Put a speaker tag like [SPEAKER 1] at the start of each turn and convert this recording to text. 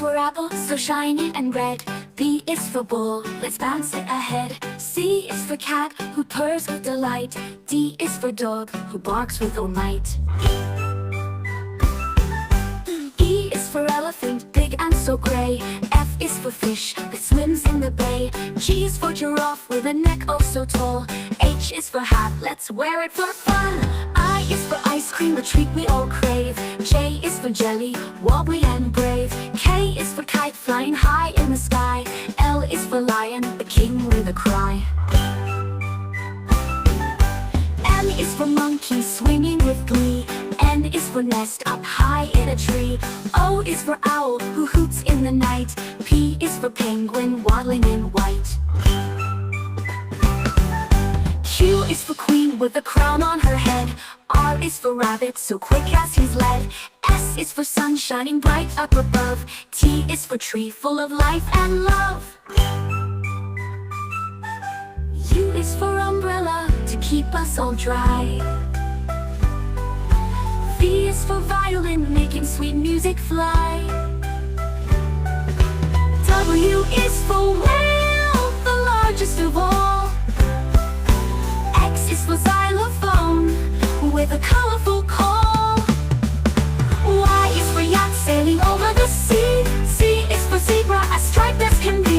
[SPEAKER 1] for apple, so shiny and red. B is for bull, let's bounce it ahead. C is for cat, who purrs with delight. D is for dog, who barks with all might. E is for elephant, big and so gray. F is for fish, that swims in the bay. G is for giraffe, with a neck oh so tall. H is for hat, let's wear it for fun. I is for ice cream, the treat we all crave. J is for jelly, wobbly and brave. K is for kite, flying high in the sky. L is for lion, the king with a cry. M is for monkey, swinging with glee. N is for nest, up high in a tree. O is for owl, who hoots in the night. P is for penguin, waddling in white. Q is for queen, with a crown on her head. R is for rabbit, so quick as he's led. S is for sun, shining bright up above. T is for tree, full of life and love. U is for umbrella, to keep us all dry. V is for violin, making sweet music fly. W is for